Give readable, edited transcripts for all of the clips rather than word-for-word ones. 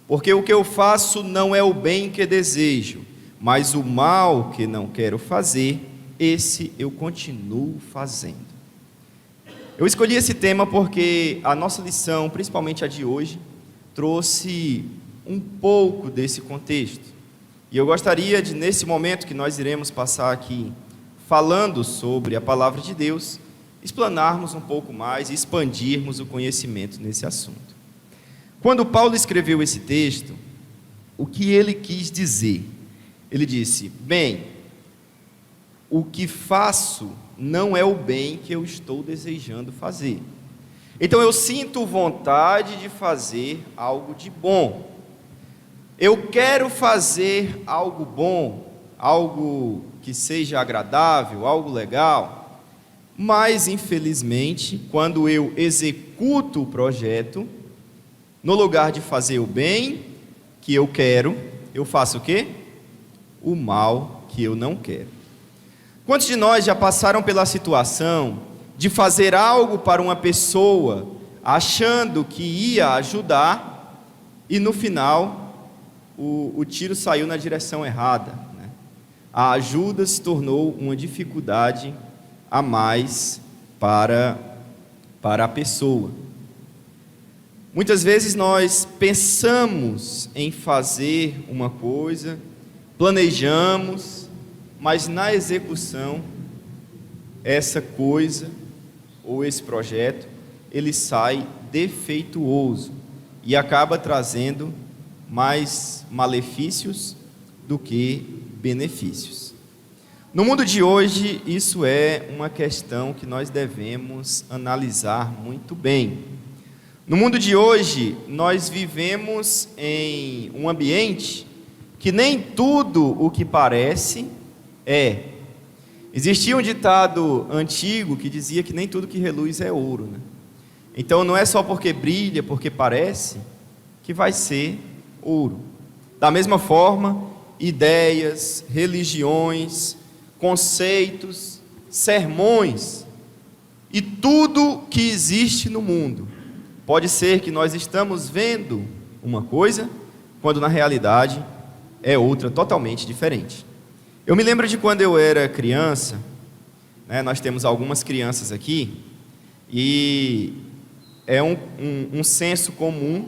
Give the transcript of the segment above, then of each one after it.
Porque o que eu faço não é o bem que desejo, mas o mal que não quero fazer, esse eu continuo fazendo. Eu escolhi esse tema porque a nossa lição, principalmente a de hoje, trouxe um pouco desse contexto. E eu gostaria de, nesse momento que nós iremos passar aqui, falando sobre a palavra de Deus, explanarmos um pouco mais e expandirmos o conhecimento nesse assunto. Quando Paulo escreveu esse texto, o que ele quis dizer? Ele disse: bem, o que faço não é o bem que eu estou desejando fazer. Então eu sinto vontade de fazer algo de bom. Eu quero fazer algo bom, algo que seja agradável, algo legal, mas infelizmente, quando eu executo o projeto, no lugar de fazer o bem que eu quero, eu faço o quê? O mal que eu não quero. Quantos de nós já passaram pela situação de fazer algo para uma pessoa, achando que ia ajudar, e no final o tiro saiu na direção errada, né? A ajuda se tornou uma dificuldade a mais para a pessoa. Muitas vezes nós pensamos em fazer uma coisa, planejamos, mas na execução, essa coisa ou esse projeto, ele sai defeituoso e acaba trazendo mais malefícios do que benefícios. No mundo de hoje, isso é uma questão que nós devemos analisar muito bem. No mundo de hoje, nós vivemos em um ambiente que nem tudo o que parece é. Existia um ditado antigo que dizia que nem tudo que reluz é ouro, né? Então não é só porque brilha, porque parece, que vai ser ouro. Da mesma forma, ideias, religiões, conceitos, sermões e tudo que existe no mundo, pode ser que nós estamos vendo uma coisa, quando na realidade é outra totalmente diferente. Eu me lembro de quando eu era criança, né, nós temos algumas crianças aqui, e é um senso comum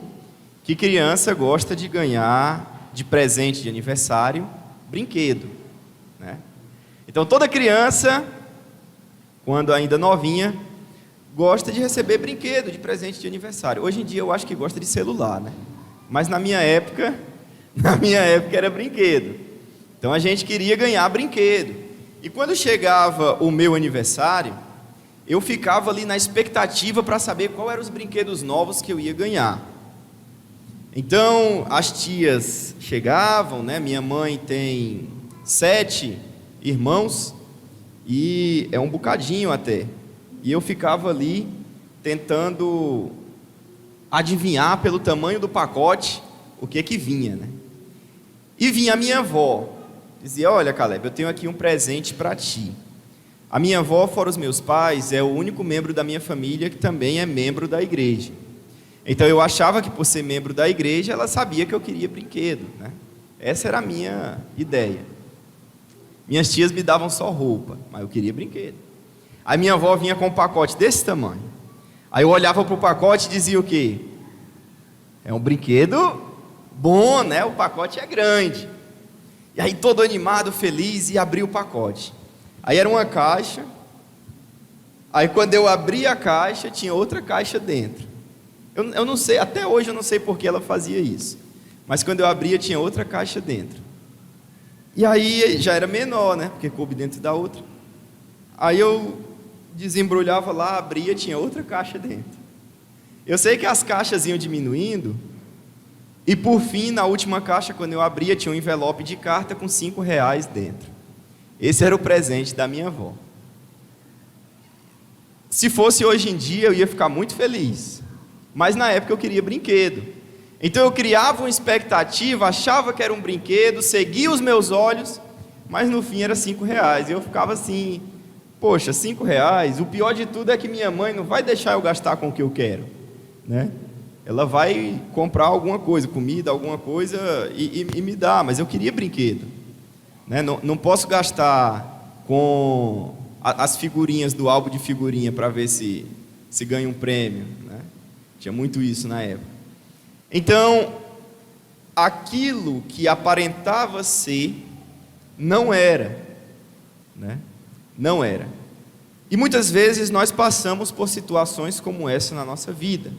que criança gosta de ganhar de presente de aniversário brinquedo, né? Então toda criança, quando ainda novinha, gosta de receber brinquedo de presente de aniversário. Hoje em dia eu acho que gosta de celular, né? Mas na minha época era brinquedo. Então a gente queria ganhar brinquedo. E quando chegava o meu aniversário, eu ficava ali na expectativa para saber qual eram os brinquedos novos que eu ia ganhar. Então as tias chegavam, né? Minha mãe tem 7 irmãos e é um bocadinho até. E eu ficava ali tentando adivinhar pelo tamanho do pacote o que vinha, né? E vinha a minha avó, dizia: olha, Caleb, eu tenho aqui um presente para ti. A minha avó, fora os meus pais, é o único membro da minha família que também é membro da igreja. Então eu achava que por ser membro da igreja, ela sabia que eu queria brinquedo, né? Essa era a minha ideia. Minhas tias me davam só roupa, mas eu queria brinquedo. Aí minha avó vinha com um pacote desse tamanho. Aí eu olhava para o pacote e dizia o quê? É um brinquedo bom, né? O pacote é grande. E aí todo animado, feliz, e abri o pacote. Aí era uma caixa. Aí quando eu abri a caixa, tinha outra caixa dentro. Eu não sei, até hoje eu não sei por que ela fazia isso. Mas quando eu abria, tinha outra caixa dentro. E aí já era menor, né? Porque coube dentro da outra. Aí eu desembrulhava lá, abria, tinha outra caixa dentro. Eu sei que as caixas iam diminuindo. E por fim, na última caixa, quando eu abria, tinha um envelope de carta com R$5 dentro. Esse era o presente da minha avó. Se fosse hoje em dia, eu ia ficar muito feliz. Mas na época eu queria brinquedo. Então eu criava uma expectativa, achava que era um brinquedo, seguia os meus olhos, mas no fim era R$5. E eu ficava assim: poxa, R$5? O pior de tudo é que minha mãe não vai deixar eu gastar com o que eu quero, né? ela vai comprar alguma coisa, comida, alguma coisa, e me dá, mas eu queria brinquedo, né? Não posso gastar com as figurinhas do álbum de figurinha para ver se ganha um prêmio, né? Tinha muito isso na época. Então, aquilo que aparentava ser, não era, né? Não era. E muitas vezes nós passamos por situações como essa na nossa vida.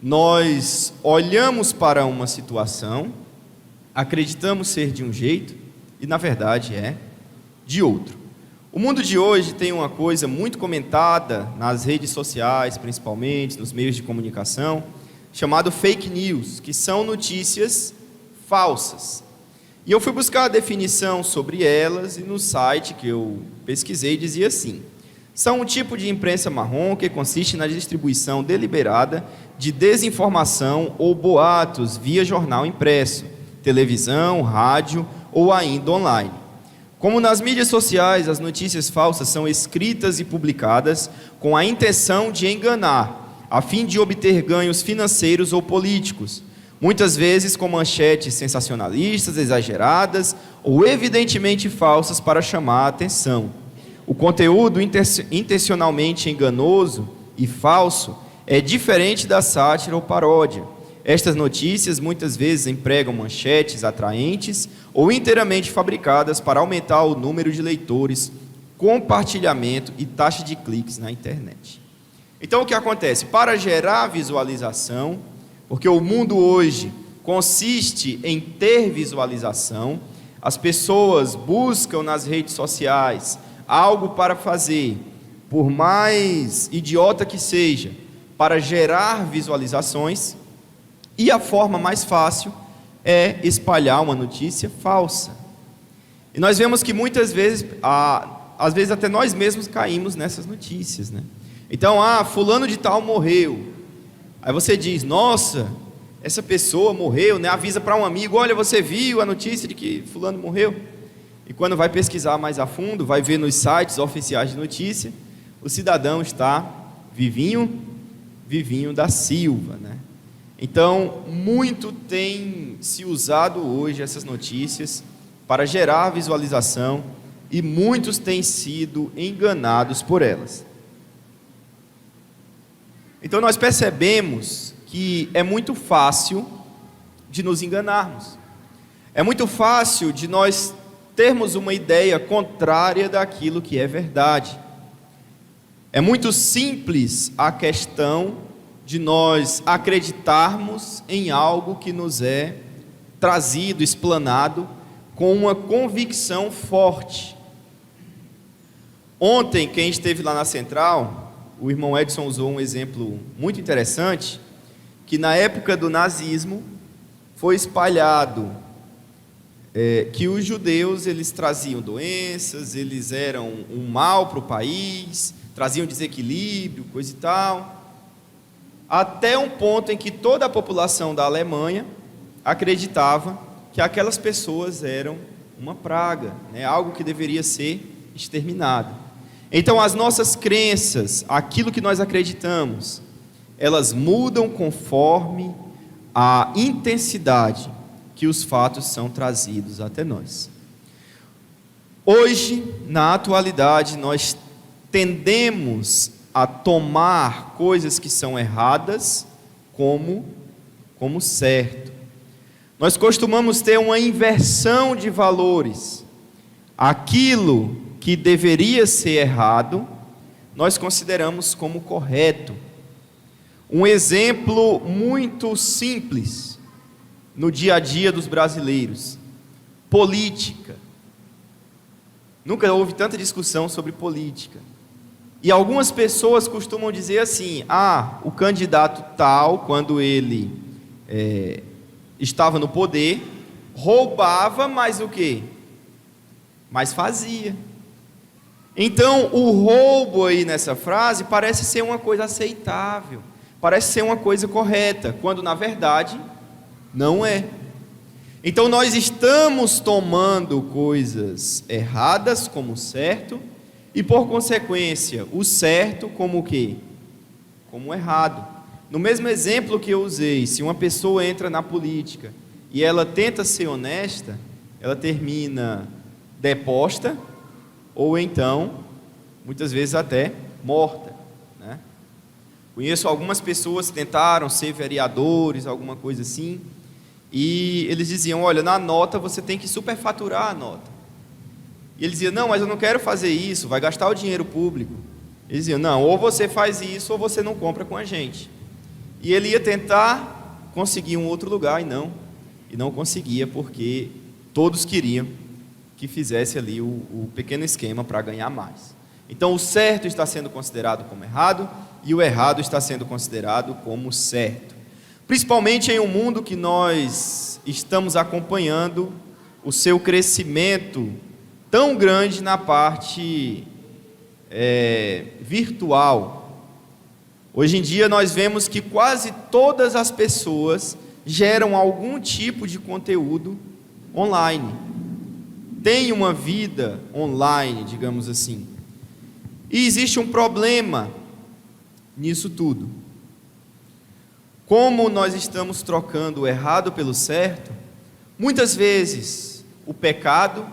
Nós olhamos para uma situação, acreditamos ser de um jeito e na verdade é de outro. O mundo de hoje tem uma coisa muito comentada nas redes sociais, principalmente nos meios de comunicação, chamado fake news, que são notícias falsas. E eu fui buscar a definição sobre elas e no site que eu pesquisei dizia assim: são um tipo de imprensa marrom que consiste na distribuição deliberada de desinformação ou boatos via jornal impresso, televisão, rádio ou ainda online. Como nas mídias sociais, as notícias falsas são escritas e publicadas com a intenção de enganar, a fim de obter ganhos financeiros ou políticos, muitas vezes com manchetes sensacionalistas, exageradas ou evidentemente falsas para chamar a atenção. O conteúdo intencionalmente enganoso e falso é diferente da sátira ou paródia. Estas notícias muitas vezes empregam manchetes atraentes ou inteiramente fabricadas para aumentar o número de leitores, compartilhamento e taxa de cliques na internet. Então o que acontece? Para gerar visualização, porque o mundo hoje consiste em ter visualização, as pessoas buscam nas redes sociais algo para fazer, por mais idiota que seja, para gerar visualizações, e a forma mais fácil é espalhar uma notícia falsa. E nós vemos que muitas vezes, às vezes até nós mesmos caímos nessas notícias, né? Então, fulano de tal morreu. Aí você diz: nossa, essa pessoa morreu, né? Avisa para um amigo: olha, você viu a notícia de que fulano morreu? E quando vai pesquisar mais a fundo, vai ver nos sites oficiais de notícia, o cidadão está vivinho da Silva, né? Então, muito tem se usado hoje essas notícias para gerar visualização e muitos têm sido enganados por elas. Então, nós percebemos que é muito fácil de nos enganarmos. É muito fácil de nós termos uma ideia contrária daquilo que é verdade. É muito simples a questão de nós acreditarmos em algo que nos é trazido, explanado, com uma convicção forte. Ontem, quem esteve lá na central, o irmão Edson usou um exemplo muito interessante, que na época do nazismo foi espalhado que os judeus eles traziam doenças, eles eram um mal para o país, traziam desequilíbrio, coisa e tal, até um ponto em que toda a população da Alemanha acreditava que aquelas pessoas eram uma praga, né? Algo que deveria ser exterminado. Então as nossas crenças, aquilo que nós acreditamos, elas mudam conforme a intensidade que os fatos são trazidos até nós. Hoje, na atualidade, nós tendemos a tomar coisas que são erradas como certo. Nós costumamos ter uma inversão de valores. Aquilo que deveria ser errado, nós consideramos como correto. Um exemplo muito simples no dia a dia dos brasileiros: política. Nunca houve tanta discussão sobre política. E algumas pessoas costumam dizer assim: o candidato tal, quando ele estava no poder, roubava, mas o quê? Mas fazia. Então, o roubo aí nessa frase parece ser uma coisa aceitável, parece ser uma coisa correta, quando na verdade não é. Então nós estamos tomando coisas erradas como certo, e por consequência, o certo como o quê? Como errado. no mesmo exemplo que eu usei, se uma pessoa entra na política e ela tenta ser honesta, ela termina deposta ou então, muitas vezes até morta, né? Conheço algumas pessoas que tentaram ser vereadores, alguma coisa assim, e eles diziam, olha, na nota você tem que superfaturar a nota. E eles diziam, não, mas eu não quero fazer isso, vai gastar o dinheiro público. Eles diziam, não, ou você faz isso ou você não compra com a gente. E ele ia tentar conseguir um outro lugar e não conseguia, porque todos queriam que fizesse ali o pequeno esquema para ganhar mais. Então o certo está sendo considerado como errado e o errado está sendo considerado como certo. Principalmente em um mundo que nós estamos acompanhando o seu crescimento tão grande na parte virtual. Hoje em dia nós vemos que quase todas as pessoas geram algum tipo de conteúdo online. Tem uma vida online, digamos assim. E existe um problema nisso tudo. Como nós estamos trocando o errado pelo certo, muitas vezes o pecado,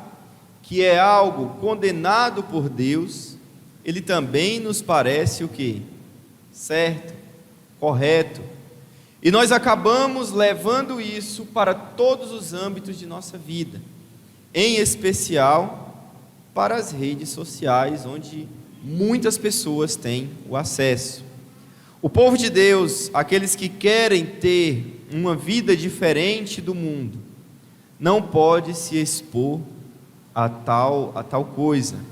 que é algo condenado por Deus, ele também nos parece o quê? Certo, correto. E nós acabamos levando isso para todos os âmbitos de nossa vida, em especial para as redes sociais, onde muitas pessoas têm o acesso. O povo de Deus, aqueles que querem ter uma vida diferente do mundo, não pode se expor a tal coisa.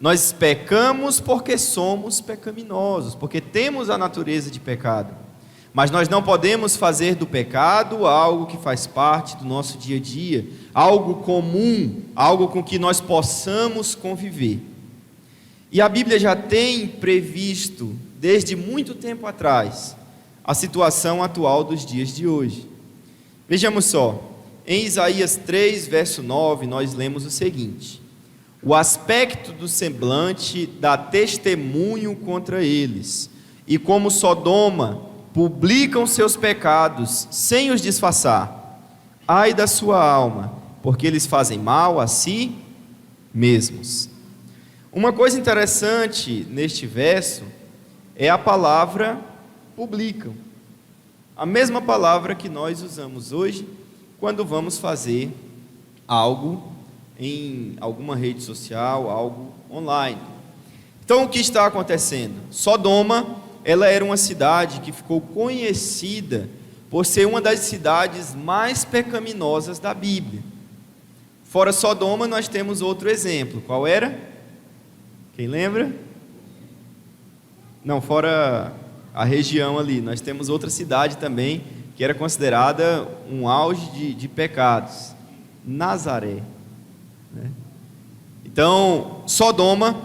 Nós pecamos porque somos pecaminosos, porque temos a natureza de pecado, mas nós não podemos fazer do pecado algo que faz parte do nosso dia a dia, algo comum, algo com que nós possamos conviver. E a Bíblia já tem previsto, desde muito tempo atrás, a situação atual dos dias de hoje. Vejamos só, em Isaías 3, verso 9, nós lemos o seguinte: o aspecto do semblante dá testemunho contra eles, e como Sodoma, publicam seus pecados sem os disfarçar. Ai da sua alma, porque eles fazem mal a si mesmos. Uma coisa interessante neste verso é a palavra publicam, a mesma palavra que nós usamos hoje quando vamos fazer algo em alguma rede social, algo online. Então o que está acontecendo? Sodoma, ela era uma cidade que ficou conhecida por ser uma das cidades mais pecaminosas da Bíblia. Fora Sodoma, nós temos outro exemplo. Qual era? Quem lembra? Não, fora a região ali, nós temos outra cidade também, que era considerada um auge de pecados. Nazaré. Né? Então, Sodoma,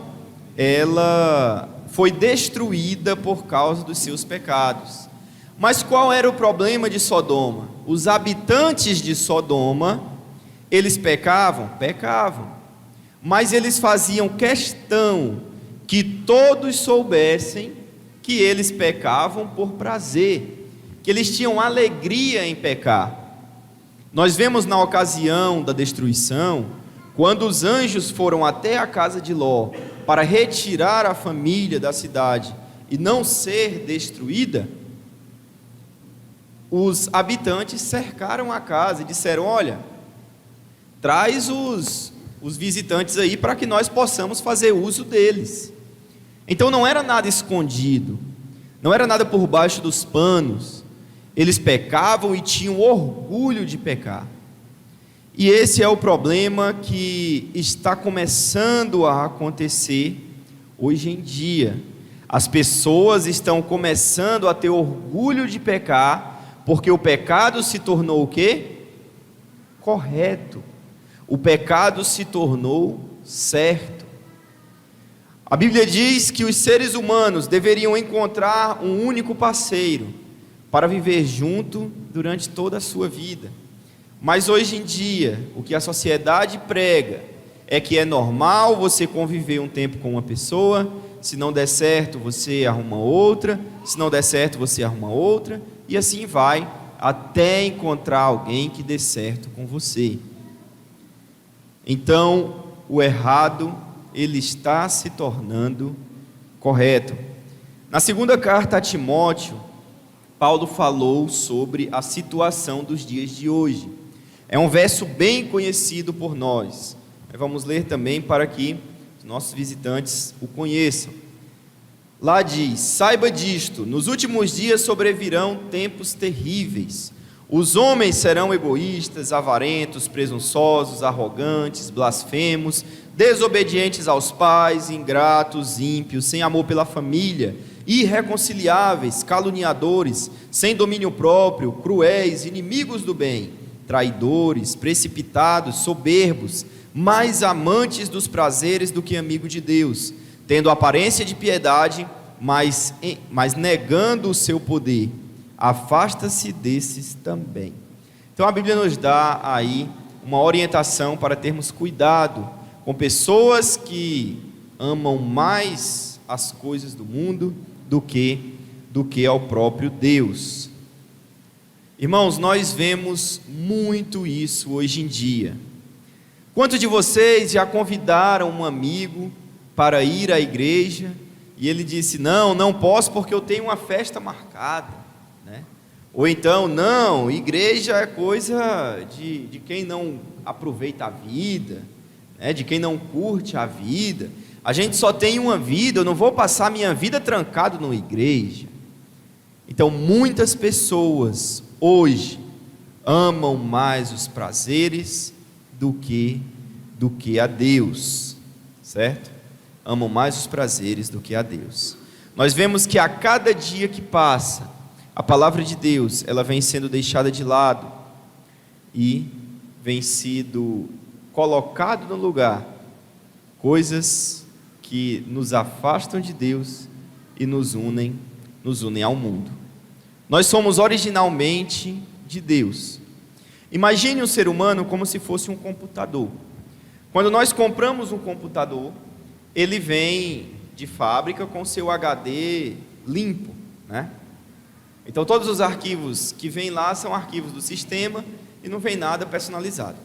ela foi destruída por causa dos seus pecados. Mas qual era o problema de Sodoma? Os habitantes de Sodoma, eles pecavam? Pecavam. Mas eles faziam questão que todos soubessem que eles pecavam por prazer, que eles tinham alegria em pecar. Nós vemos na ocasião da destruição, quando os anjos foram até a casa de Ló para retirar a família da cidade e não ser destruída, os habitantes cercaram a casa e disseram: olha, traz os visitantes aí para que nós possamos fazer uso deles. Então não era nada escondido, não era nada por baixo dos panos. Eles pecavam e tinham orgulho de pecar. E esse é o problema que está começando a acontecer hoje em dia. As pessoas estão começando a ter orgulho de pecar, porque o pecado se tornou o quê? Correto. O pecado se tornou certo. A Bíblia diz que os seres humanos deveriam encontrar um único parceiro para viver junto durante toda a sua vida. Mas hoje em dia, o que a sociedade prega é que é normal você conviver um tempo com uma pessoa, se não der certo você arruma outra, se não der certo você arruma outra, e assim vai até encontrar alguém que dê certo com você. Então, o errado, ele está se tornando correto. Na segunda carta a Timóteo, Paulo falou sobre a situação dos dias de hoje. É um verso bem conhecido por nós. Vamos ler também para que os nossos visitantes o conheçam. Lá diz: saiba disto, nos últimos dias sobrevirão tempos terríveis. Os homens serão egoístas, avarentos, presunçosos, arrogantes, blasfemos, desobedientes aos pais, ingratos, ímpios, sem amor pela família, irreconciliáveis, caluniadores, sem domínio próprio, cruéis, inimigos do bem, traidores, precipitados, soberbos, mais amantes dos prazeres do que amigos de Deus, tendo aparência de piedade, mas negando o seu poder. Afasta-se desses também. Então a Bíblia nos dá aí uma orientação para termos cuidado com pessoas que amam mais as coisas do mundo do que ao próprio Deus. Irmãos, nós vemos muito isso hoje em dia. Quantos de vocês já convidaram um amigo para ir à igreja e ele disse: não posso porque eu tenho uma festa marcada, né? Ou então, não, igreja é coisa de quem não aproveita a vida, né? De quem não curte a vida. A gente só tem uma vida, eu não vou passar minha vida trancado numa igreja. Então muitas pessoas hoje amam mais os prazeres do que a Deus, certo? Amam mais os prazeres do que a Deus. Nós vemos que a cada dia que passa, a palavra de Deus, ela vem sendo deixada de lado e vem sido colocado no lugar coisas que nos afastam de Deus e nos unem ao mundo. Nós somos originalmente de Deus. Imagine um ser humano como se fosse um computador. Quando nós compramos um computador, ele vem de fábrica com seu HD limpo, né? Então todos os arquivos que vêm lá são arquivos do sistema e não vem nada personalizado.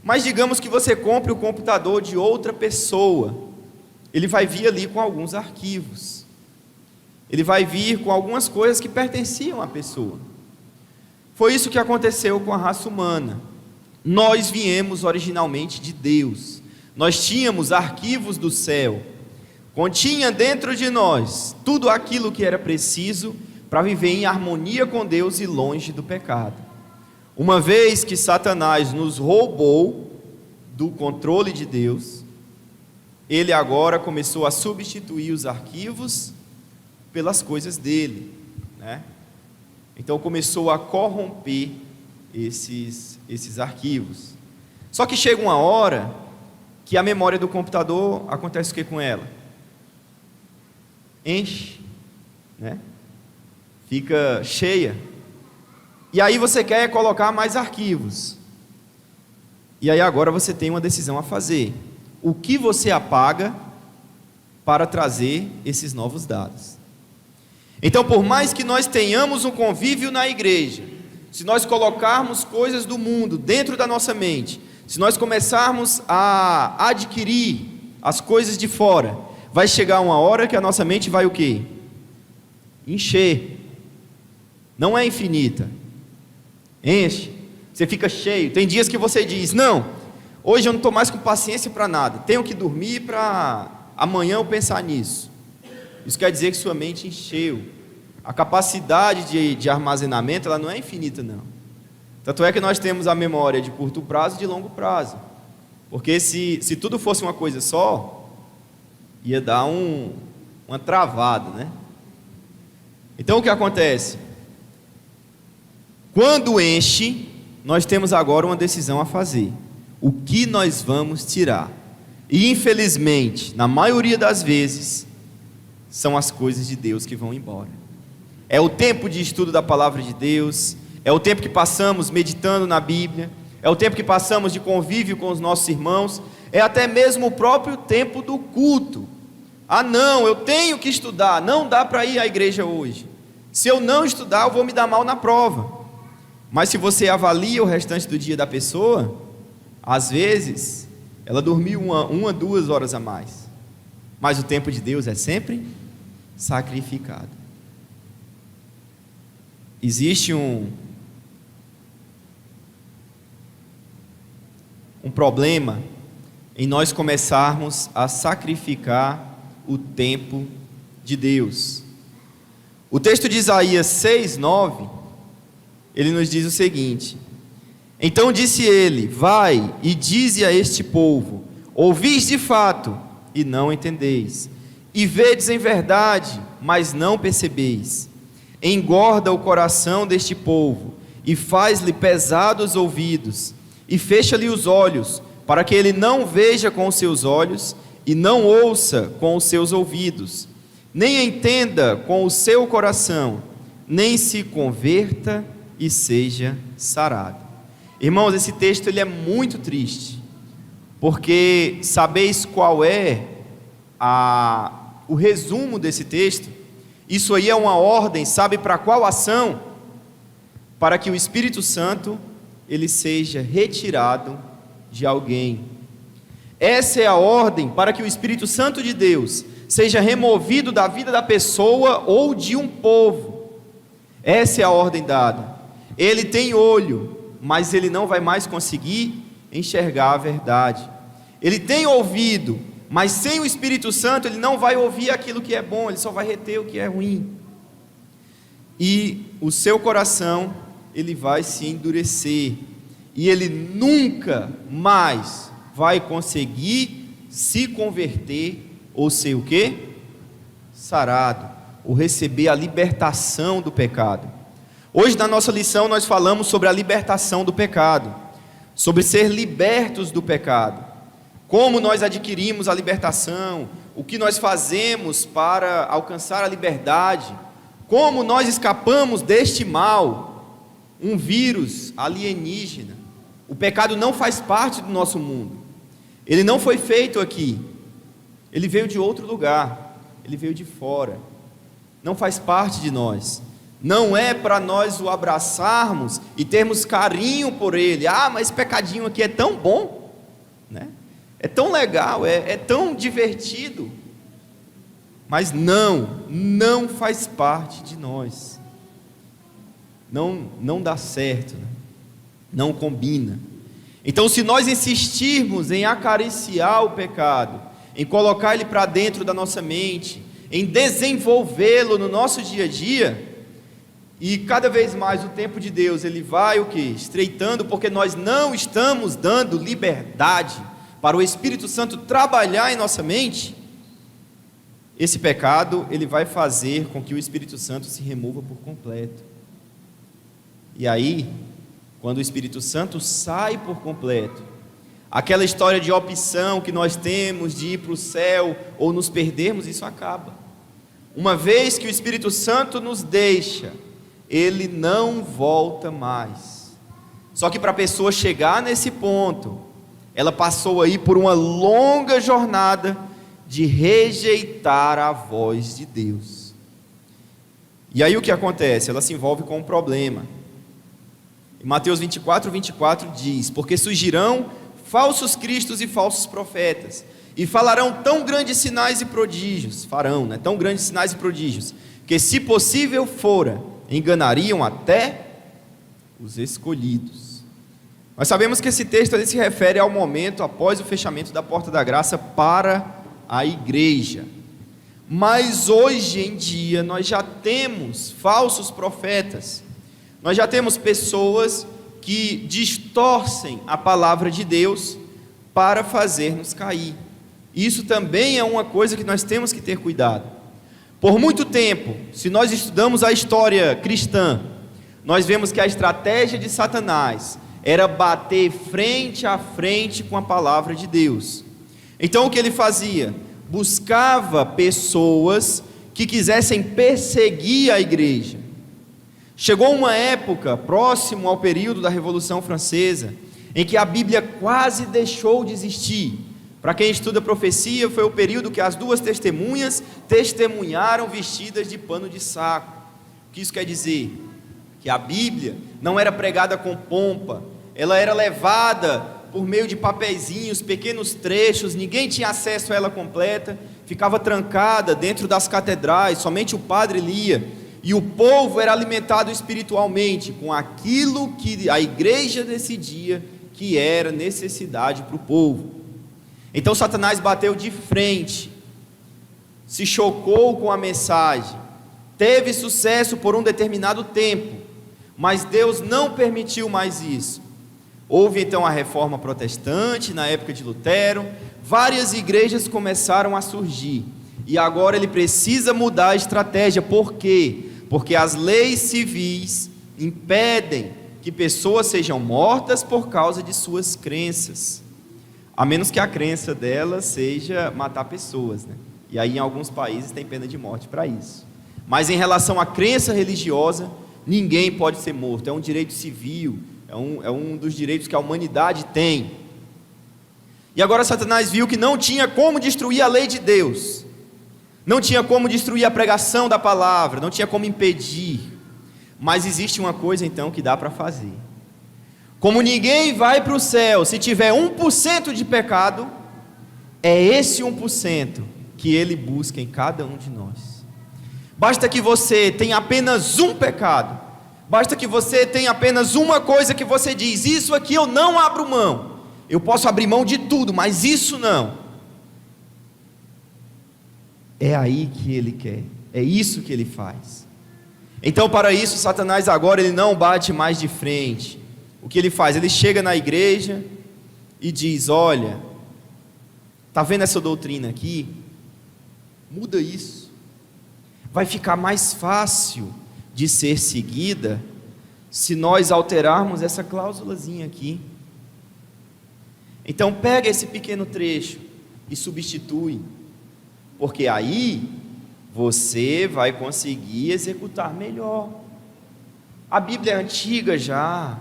Mas digamos que você compre o computador de outra pessoa, ele vai vir ali com alguns arquivos, ele vai vir com algumas coisas que pertenciam à pessoa. Foi isso que aconteceu com a raça humana. Nós viemos originalmente de Deus, nós tínhamos arquivos do céu, continha dentro de nós tudo aquilo que era preciso para viver em harmonia com Deus e longe do pecado. Uma vez que Satanás nos roubou do controle de Deus, ele agora começou a substituir os arquivos pelas coisas dele, né? Então começou a corromper esses arquivos. Só que chega uma hora que a memória do computador, acontece o que com ela? Enche, né? Fica cheia. E aí você quer colocar mais arquivos. E aí agora você tem uma decisão a fazer. O que você apaga para trazer esses novos dados? Então, por mais que nós tenhamos um convívio na igreja, se nós colocarmos coisas do mundo dentro da nossa mente, se nós começarmos a adquirir as coisas de fora, vai chegar uma hora que a nossa mente vai o quê? Encher. Não é infinita. Enche. Você fica cheio. Tem dias que você diz: não, hoje eu não estou mais com paciência para nada, tenho que dormir para amanhã eu pensar nisso. Isso quer dizer que sua mente encheu. A capacidade de armazenamento, ela não é infinita, não. Tanto é que nós temos a memória de curto prazo e de longo prazo. Porque se tudo fosse uma coisa só, ia dar uma travada, né? Então o que acontece? Quando enche, nós temos agora uma decisão a fazer. O que nós vamos tirar? E infelizmente, na maioria das vezes, são as coisas de Deus que vão embora. É o tempo de estudo da palavra de Deus, é o tempo que passamos meditando na Bíblia, é o tempo que passamos de convívio com os nossos irmãos, é até mesmo o próprio tempo do culto. Ah não, eu tenho que estudar, não dá para ir à igreja hoje. Se eu não estudar, eu vou me dar mal na prova. Mas se você avalia o restante do dia da pessoa, às vezes, ela dormiu uma, 2 horas a mais. Mas o tempo de Deus é sempre sacrificado. Existe um problema em nós começarmos a sacrificar o tempo de Deus. O texto de Isaías 6:9, ele nos diz o seguinte: então disse ele, vai e dize a este povo, ouvis de fato e não entendeis, e vedes em verdade, mas não percebeis. Engorda o coração deste povo, e faz-lhe pesados os ouvidos, e fecha-lhe os olhos, para que ele não veja com os seus olhos, e não ouça com os seus ouvidos, nem entenda com o seu coração, nem se converta e seja sarado. Irmãos, esse texto ele é muito triste, porque sabeis qual é o resumo desse texto? Isso aí é uma ordem, sabe para qual ação? Para que o Espírito Santo ele seja retirado de alguém. Essa é a ordem para que o Espírito Santo de Deus seja removido da vida da pessoa ou de um povo. Essa é a ordem dada. Ele tem olho, mas ele não vai mais conseguir enxergar a verdade. Ele tem ouvido, mas sem o Espírito Santo ele não vai ouvir aquilo que é bom, ele só vai reter o que é ruim. E o seu coração, ele vai se endurecer, e ele nunca mais vai conseguir se converter, ou ser o quê? Sarado, ou receber a libertação do pecado. Hoje na nossa lição nós falamos sobre a libertação do pecado, sobre ser libertos do pecado, como nós adquirimos a libertação, o que nós fazemos para alcançar a liberdade, como nós escapamos deste mal, um vírus alienígena. O pecado não faz parte do nosso mundo, ele não foi feito aqui, ele veio de outro lugar, ele veio de fora, não faz parte de nós. Não é para nós o abraçarmos e termos carinho por ele. Ah, mas esse pecadinho aqui é tão bom, né? É tão legal, é tão divertido. Mas não faz parte de nós. Não dá certo, né? Não combina. Então, se nós insistirmos em acariciar o pecado, em colocar ele para dentro da nossa mente, em desenvolvê-lo no nosso dia a dia, e cada vez mais o tempo de Deus ele vai o quê? Estreitando, porque nós não estamos dando liberdade para o Espírito Santo trabalhar em nossa mente. Esse pecado ele vai fazer com que o Espírito Santo se remova por completo. E aí, quando o Espírito Santo sai por completo, aquela história de opção que nós temos de ir para o céu ou nos perdermos, isso acaba. Uma vez que o Espírito Santo nos deixa, ele não volta mais. Só que para a pessoa chegar nesse ponto, ela passou aí por uma longa jornada de rejeitar a voz de Deus. E aí o que acontece? Ela se envolve com um problema. Em Mateus 24 diz: porque surgirão falsos cristos e falsos profetas, e falarão tão grandes sinais e prodígios, tão grandes sinais e prodígios, que se possível fora, enganariam até os escolhidos. Nós sabemos que esse texto ali se refere ao momento após o fechamento da porta da graça para a igreja. Mas hoje em dia nós já temos falsos profetas, nós já temos pessoas que distorcem a palavra de Deus para fazer-nos cair. Isso também é uma coisa que nós temos que ter cuidado. Por muito tempo, se nós estudamos a história cristã, nós vemos que a estratégia de Satanás era bater frente a frente com a palavra de Deus. Então o que ele fazia? Buscava pessoas que quisessem perseguir a igreja. Chegou uma época, próximo ao período da Revolução Francesa, em que a Bíblia quase deixou de existir, Para quem estuda profecia, foi o período que as duas testemunhas testemunharam vestidas de pano de saco. O que isso quer dizer? Que a Bíblia não era pregada com pompa, ela era levada por meio de papeizinhos, pequenos trechos, ninguém tinha acesso a ela completa, ficava trancada dentro das catedrais, somente o padre lia, e o povo era alimentado espiritualmente com aquilo que a igreja decidia que era necessidade para o povo. Então Satanás bateu de frente, se chocou com a mensagem, teve sucesso por um determinado tempo, mas Deus não permitiu mais isso. Houve então a reforma protestante na época de Lutero, várias igrejas começaram a surgir, e agora ele precisa mudar a estratégia. Por quê? Porque as leis civis impedem que pessoas sejam mortas por causa de suas crenças, a menos que a crença delas seja matar pessoas, né? E aí em alguns países tem pena de morte para isso. Mas em relação à crença religiosa, ninguém pode ser morto, é um direito civil, é um dos direitos que a humanidade tem. E agora Satanás viu que não tinha como destruir a lei de Deus, não tinha como destruir a pregação da palavra, não tinha como impedir, mas existe uma coisa então que dá para fazer. Como ninguém vai para o céu se tiver 1% de pecado, é esse 1% que ele busca em cada um de nós. Basta que você tenha apenas um pecado, basta que você tenha apenas uma coisa que você diz: isso aqui eu não abro mão, eu posso abrir mão de tudo, mas isso não. É aí que ele quer, é isso que ele faz. Então para isso Satanás agora ele não bate mais de frente. O que ele faz? Ele chega na igreja e diz: olha, está vendo essa doutrina aqui? Muda isso, vai ficar mais fácil de ser seguida se nós alterarmos essa cláusulazinha aqui. Então pega esse pequeno trecho e substitui, porque aí você vai conseguir executar melhor. A Bíblia é antiga já,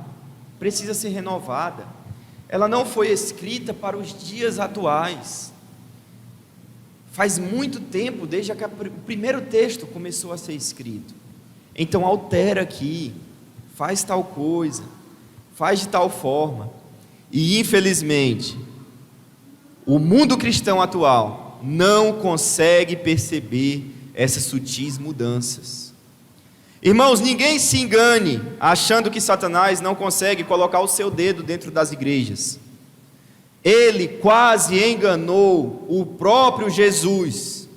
precisa ser renovada, ela não foi escrita para os dias atuais, faz muito tempo desde que o primeiro texto começou a ser escrito. Então altera aqui, faz tal coisa, faz de tal forma. E infelizmente o mundo cristão atual não consegue perceber essas sutis mudanças. Irmãos, ninguém se engane achando que Satanás não consegue colocar o seu dedo dentro das igrejas. Ele quase enganou o próprio Jesus.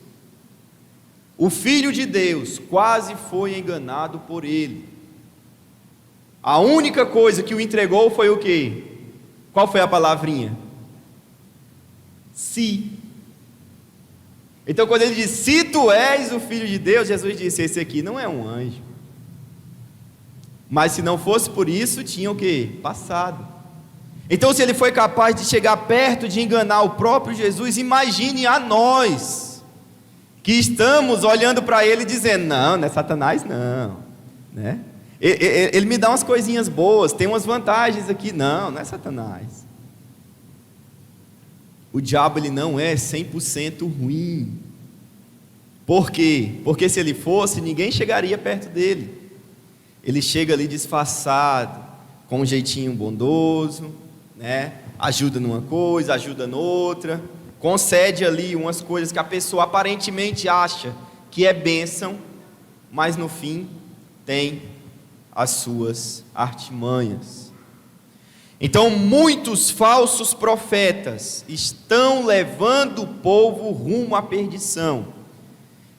O Filho de Deus quase foi enganado por ele. A única coisa que o entregou foi o quê? Qual foi a palavrinha? Se. Então quando ele disse: se tu és o Filho de Deus, Jesus disse: esse aqui não é um anjo. Mas se não fosse por isso, tinha o quê? Passado. Então se ele foi capaz de chegar perto de enganar o próprio Jesus, imagine a nós, que estamos olhando para ele e dizendo: não, não é Satanás não, né? Ele me dá umas coisinhas boas, tem umas vantagens aqui. Não, não é Satanás. O diabo ele não é 100% ruim. Por quê? Porque se ele fosse, ninguém chegaria perto dele. Ele chega ali disfarçado, com um jeitinho bondoso, né? Ajuda numa coisa, ajuda noutra, concede ali umas coisas que a pessoa aparentemente acha que é bênção, mas no fim tem as suas artimanhas. Então muitos falsos profetas estão levando o povo rumo à perdição,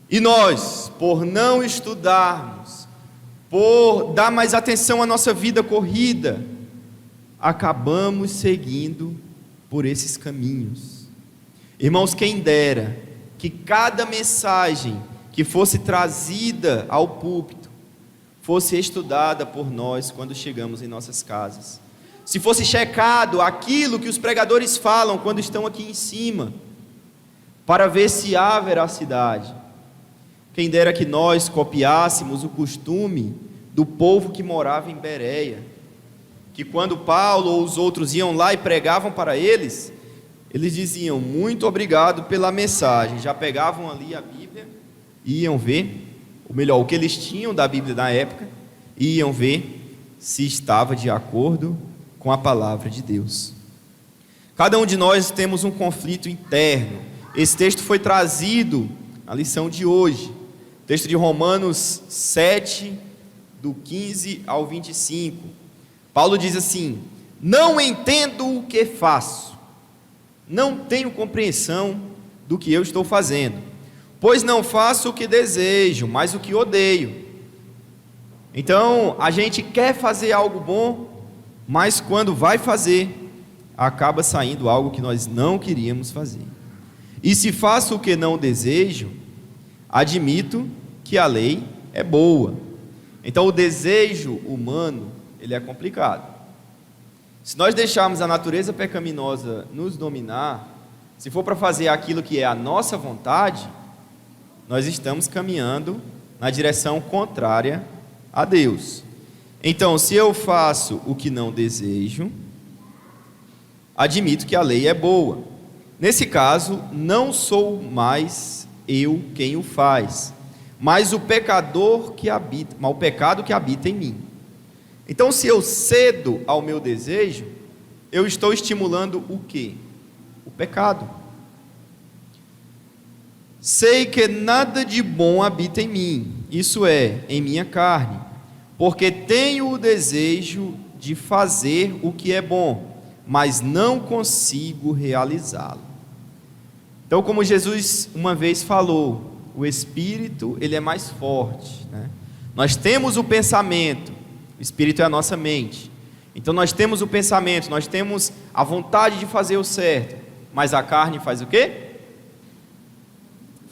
e nós, por não estudarmos, por dar mais atenção à nossa vida corrida, acabamos seguindo por esses caminhos. Irmãos, quem dera que cada mensagem que fosse trazida ao púlpito fosse estudada por nós quando chegamos em nossas casas, se fosse checado aquilo que os pregadores falam quando estão aqui em cima, para ver se há veracidade. Quem dera que nós copiássemos o costume do povo que morava em Bereia, que quando Paulo ou os outros iam lá e pregavam para eles, eles diziam: muito obrigado pela mensagem. Já pegavam ali a Bíblia, iam ver, ou melhor, o que eles tinham da Bíblia na época, e iam ver se estava de acordo com a palavra de Deus. Cada um de nós temos um conflito interno. Esse texto foi trazido na lição de hoje, texto de Romanos 7, do 15 ao 25. Paulo diz assim: não entendo o que faço, não tenho compreensão do que eu estou fazendo, pois não faço o que desejo, mas o que odeio. Então, a gente quer fazer algo bom, mas quando vai fazer, acaba saindo algo que nós não queríamos fazer. E se faço o que não desejo, admito que a lei é boa. Então, o desejo humano, ele é complicado. Se nós deixarmos a natureza pecaminosa nos dominar, se for para fazer aquilo que é a nossa vontade, nós estamos caminhando na direção contrária a Deus. Então, se eu faço o que não desejo, admito que a lei é boa. Nesse caso, não sou mais eu quem o faz, mas o pecado que habita em mim. Então, se eu cedo ao meu desejo, eu estou estimulando o quê? O pecado. Sei que nada de bom habita em mim, isso é, em minha carne, porque tenho o desejo de fazer o que é bom, mas não consigo realizá-lo. Então, como Jesus uma vez falou, o Espírito, ele é mais forte, né? Nós temos o pensamento, o Espírito é a nossa mente. Então nós temos o pensamento, nós temos a vontade de fazer o certo, mas a carne faz o quê?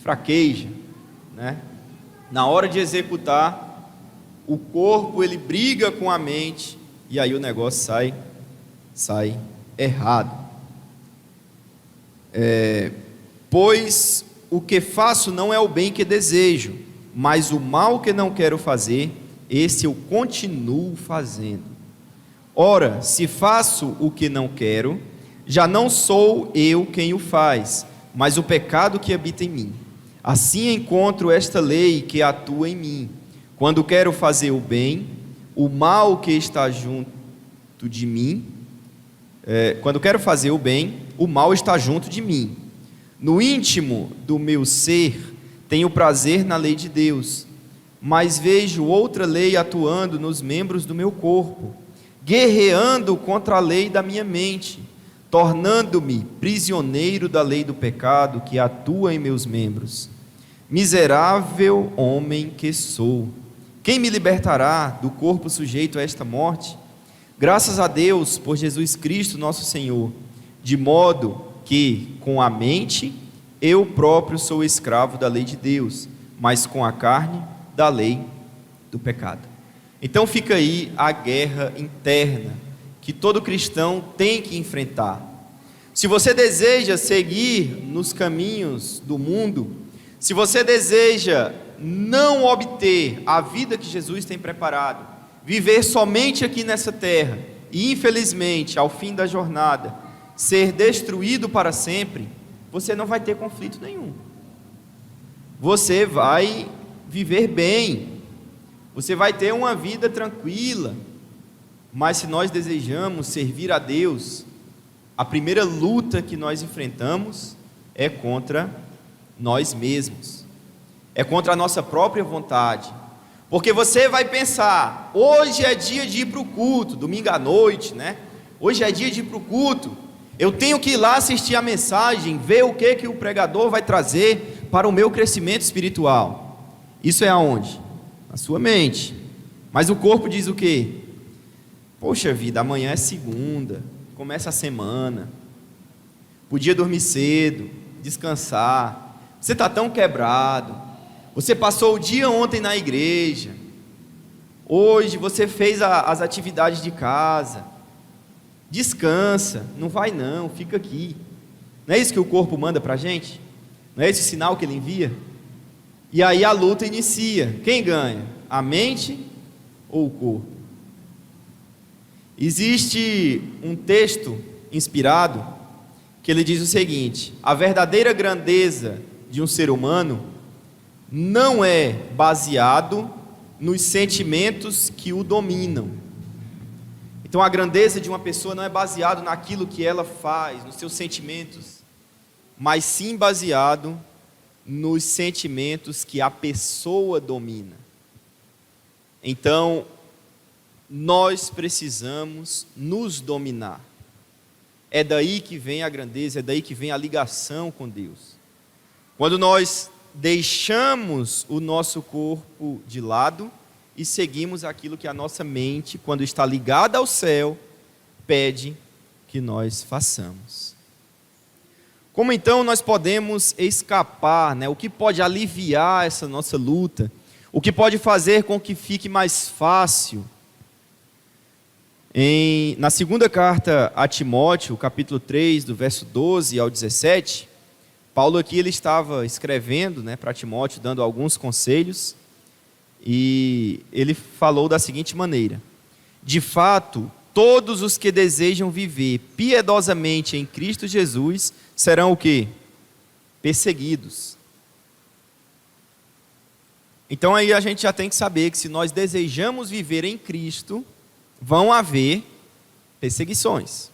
Fraqueja, né? Na hora de executar, o corpo ele briga com a mente e aí o negócio sai errado. Pois o que faço não é o bem que desejo, mas o mal que não quero fazer, esse eu continuo fazendo. Ora, se faço o que não quero, já não sou eu quem o faz, mas o pecado que habita em mim. Assim encontro esta lei que atua em mim. Quando quero fazer o bem, o mal que está junto de mim, quando quero fazer o bem, o mal está junto de mim. No íntimo do meu ser, tenho prazer na lei de Deus, mas vejo outra lei atuando nos membros do meu corpo, guerreando contra a lei da minha mente, tornando-me prisioneiro da lei do pecado que atua em meus membros. Miserável homem que sou, quem me libertará do corpo sujeito a esta morte? Graças a Deus por Jesus Cristo nosso Senhor, de modo que com a mente eu próprio sou escravo da lei de Deus, mas com a carne da lei do pecado. Então fica aí a guerra interna que todo cristão tem que enfrentar. Se você deseja seguir nos caminhos do mundo, se você deseja não obter a vida que Jesus tem preparado, viver somente aqui nessa terra e infelizmente ao fim da jornada ser destruído para sempre, você não vai ter conflito nenhum. Você vai viver bem, você vai ter uma vida tranquila. Mas se nós desejamos servir a Deus, a primeira luta que nós enfrentamos é contra nós mesmos, é contra a nossa própria vontade. Porque você vai pensar, hoje é dia de ir para o culto, domingo à noite, né? Hoje é dia de ir para o culto, eu tenho que ir lá assistir a mensagem, ver o que o pregador vai trazer para o meu crescimento espiritual. Isso é aonde? Na sua mente. Mas o corpo diz o quê? Poxa vida, amanhã é segunda, começa a semana, podia dormir cedo, descansar, você está tão quebrado, você passou o dia ontem na igreja, hoje você fez as atividades de casa, descansa, não vai não, fica aqui. Não é isso que o corpo manda para a gente? Não é esse o sinal que ele envia? E aí a luta inicia. Quem ganha? A mente ou o corpo? Existe um texto inspirado que ele diz o seguinte: a verdadeira grandeza de um ser humano não é baseado nos sentimentos que o dominam. Então a grandeza de uma pessoa não é baseado naquilo que ela faz, nos seus sentimentos, mas sim baseado nos sentimentos que a pessoa domina. Então, nós precisamos nos dominar. É daí que vem a grandeza, é daí que vem a ligação com Deus. Quando nós deixamos o nosso corpo de lado e seguimos aquilo que a nossa mente, quando está ligada ao céu, pede que nós façamos. Como então nós podemos escapar, né? O que pode aliviar essa nossa luta? O que pode fazer com que fique mais fácil? Na segunda carta a Timóteo, capítulo 3, do verso 12 ao 17, Paulo aqui ele estava escrevendo, né, para Timóteo, dando alguns conselhos, e ele falou da seguinte maneira: de fato, todos os que desejam viver piedosamente em Cristo Jesus serão o quê? Perseguidos. Então aí a gente já tem que saber que se nós desejamos viver em Cristo, vão haver perseguições.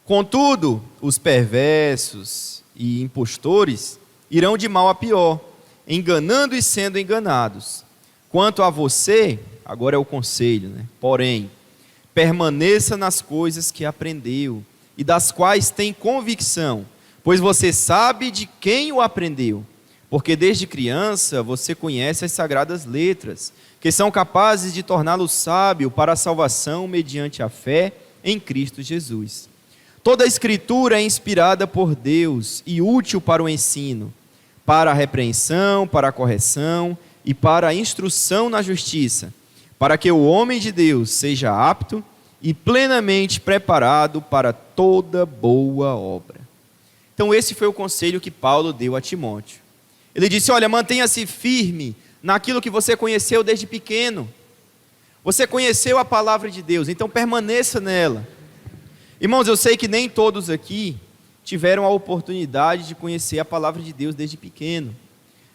Contudo, os perversos e impostores irão de mal a pior, enganando e sendo enganados. Quanto a você, agora é o conselho, né? Porém, permaneça nas coisas que aprendeu e das quais tem convicção, pois você sabe de quem o aprendeu, porque desde criança você conhece as sagradas letras, que são capazes de torná-lo sábio para a salvação mediante a fé em Cristo Jesus. Toda a Escritura é inspirada por Deus e útil para o ensino, para a repreensão, para a correção e para a instrução na justiça, para que o homem de Deus seja apto e plenamente preparado para toda boa obra. Então esse foi o conselho que Paulo deu a Timóteo. Ele disse: olha, mantenha-se firme naquilo que você conheceu desde pequeno. Você conheceu a palavra de Deus, então permaneça nela. Irmãos, eu sei que nem todos aqui tiveram a oportunidade de conhecer a palavra de Deus desde pequeno.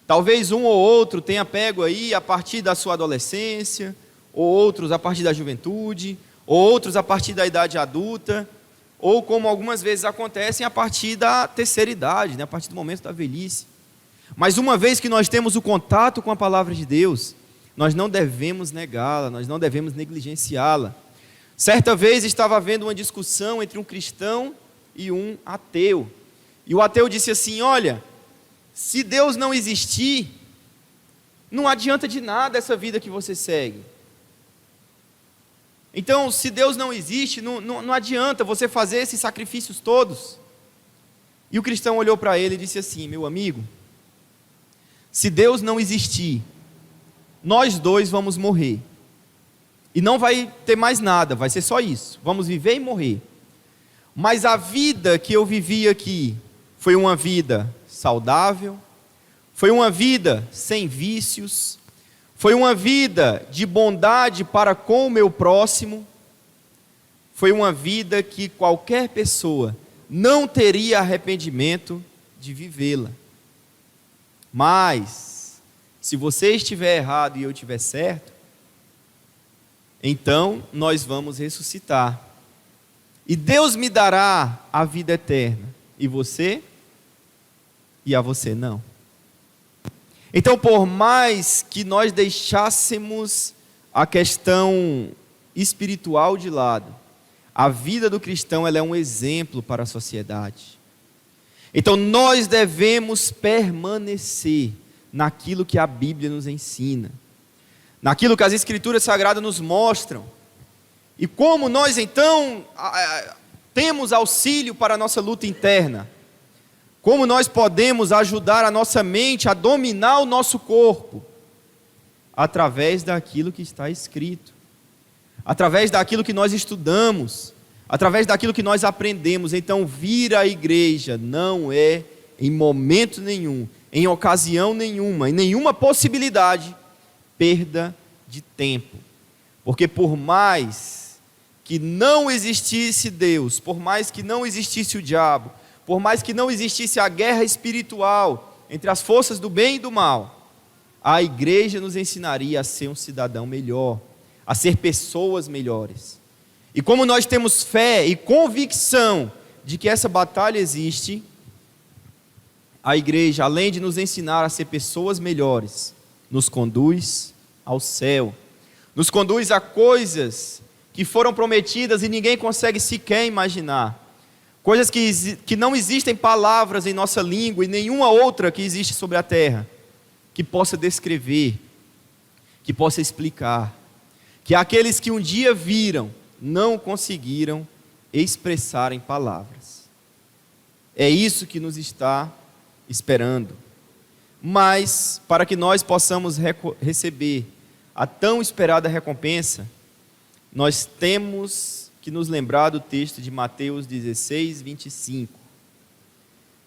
Talvez um ou outro tenha pego aí a partir da sua adolescência, ou outros a partir da juventude, ou outros a partir da idade adulta, ou como algumas vezes acontecem, a partir da terceira idade, né? A partir do momento da velhice. Mas uma vez que nós temos o contato com a palavra de Deus, nós não devemos negá-la, nós não devemos negligenciá-la. Certa vez estava havendo uma discussão entre um cristão e um ateu. E o ateu disse assim: olha, se Deus não existir, não adianta de nada essa vida que você segue. Então, se Deus não existe, não adianta você fazer esses sacrifícios todos. E o cristão olhou para ele e disse assim: meu amigo, se Deus não existir, nós dois vamos morrer. E não vai ter mais nada, vai ser só isso. Vamos viver e morrer. Mas a vida que eu vivi aqui foi uma vida saudável, foi uma vida sem vícios, foi uma vida de bondade para com o meu próximo, foi uma vida que qualquer pessoa não teria arrependimento de vivê-la. Mas, se você estiver errado e eu estiver certo, então nós vamos ressuscitar. E Deus me dará a vida eterna. E você? E a você não. Então, por mais que nós deixássemos a questão espiritual de lado, a vida do cristão ela é um exemplo para a sociedade. Então, nós devemos permanecer naquilo que a Bíblia nos ensina, naquilo que as Escrituras Sagradas nos mostram. E como nós, então, temos auxílio para a nossa luta interna? Como nós podemos ajudar a nossa mente a dominar o nosso corpo? Através daquilo que está escrito, através daquilo que nós estudamos, através daquilo que nós aprendemos. Então, vir à igreja não é, em momento nenhum, em ocasião nenhuma, em nenhuma possibilidade, perda de tempo. Porque por mais que não existisse Deus, por mais que não existisse o diabo, por mais que não existisse a guerra espiritual entre as forças do bem e do mal, a igreja nos ensinaria a ser um cidadão melhor, a ser pessoas melhores. E como nós temos fé e convicção de que essa batalha existe, a igreja, além de nos ensinar a ser pessoas melhores, nos conduz ao céu, nos conduz a coisas que foram prometidas e ninguém consegue sequer imaginar, coisas que não existem palavras em nossa língua e nenhuma outra que existe sobre a terra, que possa descrever, que possa explicar, que aqueles que um dia viram, não conseguiram expressar em palavras. É isso que nos está esperando. Mas, para que nós possamos receber a tão esperada recompensa, nós temos que nos lembrar do texto de Mateus 16, 25,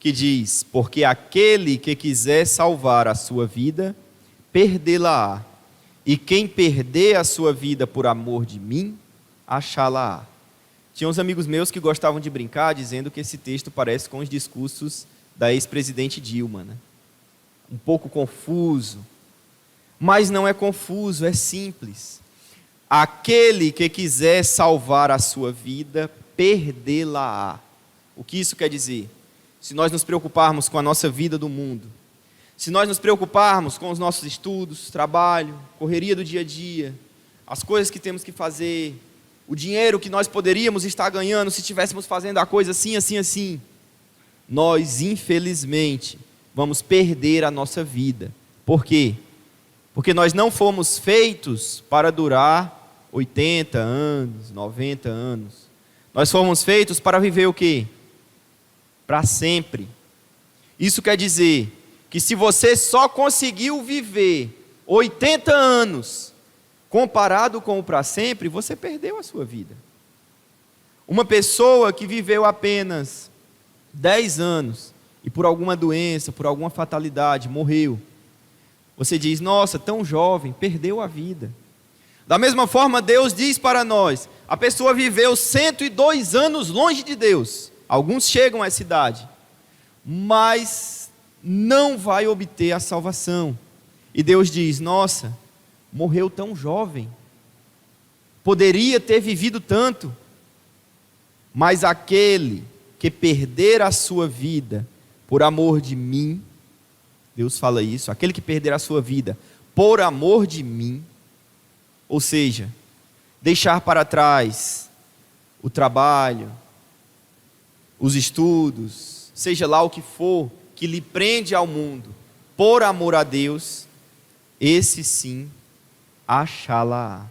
que diz: porque aquele que quiser salvar a sua vida, perdê-la-á, e quem perder a sua vida por amor de mim, achá-la-á. Tinha uns amigos meus que gostavam de brincar, dizendo que esse texto parece com os discursos da ex-presidente Dilma, né? Um pouco confuso, mas não é confuso, é simples. Aquele que quiser salvar a sua vida, perdê-la-á. O que isso quer dizer? Se nós nos preocuparmos com a nossa vida do mundo, se nós nos preocuparmos com os nossos estudos, trabalho, correria do dia a dia, as coisas que temos que fazer, o dinheiro que nós poderíamos estar ganhando se estivéssemos fazendo a coisa assim, assim, assim, nós, infelizmente, vamos perder a nossa vida. Por quê? Porque nós não fomos feitos para durar 80 anos, 90 anos. Nós fomos feitos para viver o quê? Para sempre. Isso quer dizer que se você só conseguiu viver 80 anos, comparado com o para sempre, você perdeu a sua vida. Uma pessoa que viveu apenas 10 anos e por alguma doença, por alguma fatalidade, morreu. Você diz: nossa, tão jovem, perdeu a vida. Da mesma forma, Deus diz para nós: a pessoa viveu 102 anos longe de Deus. Alguns chegam a essa idade, mas não vai obter a salvação. E Deus diz: nossa, morreu tão jovem, poderia ter vivido tanto. Mas aquele que perder a sua vida por amor de mim, Deus fala isso, aquele que perder a sua vida por amor de mim, ou seja, deixar para trás o trabalho, os estudos, seja lá o que for, que lhe prende ao mundo, por amor a Deus, esse sim, achá-la-á.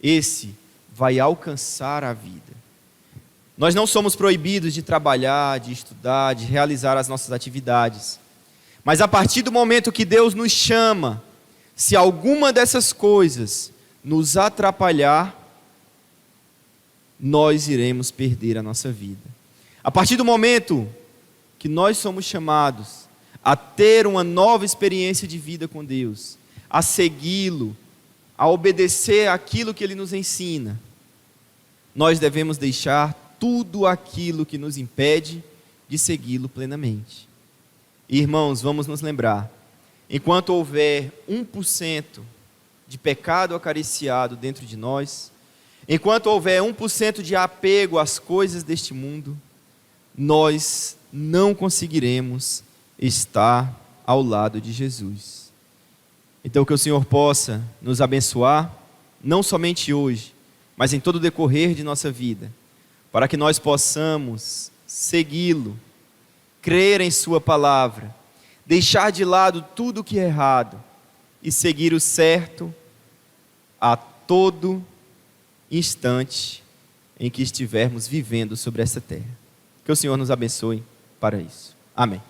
Esse vai alcançar a vida. Nós não somos proibidos de trabalhar, de estudar, de realizar as nossas atividades. Mas a partir do momento que Deus nos chama, se alguma dessas coisas nos atrapalhar, nós iremos perder a nossa vida. A partir do momento que nós somos chamados a ter uma nova experiência de vida com Deus, a segui-lo, a obedecer aquilo que Ele nos ensina, nós devemos deixar tudo aquilo que nos impede de segui-lo plenamente. Irmãos, vamos nos lembrar, enquanto houver 1% de pecado acariciado dentro de nós, enquanto houver 1% de apego às coisas deste mundo, nós não conseguiremos estar ao lado de Jesus. Então que o Senhor possa nos abençoar, não somente hoje, mas em todo o decorrer de nossa vida, para que nós possamos segui-lo, crer em sua palavra, deixar de lado tudo o que é errado e seguir o certo a todo instante em que estivermos vivendo sobre essa terra. Que o Senhor nos abençoe para isso. Amém.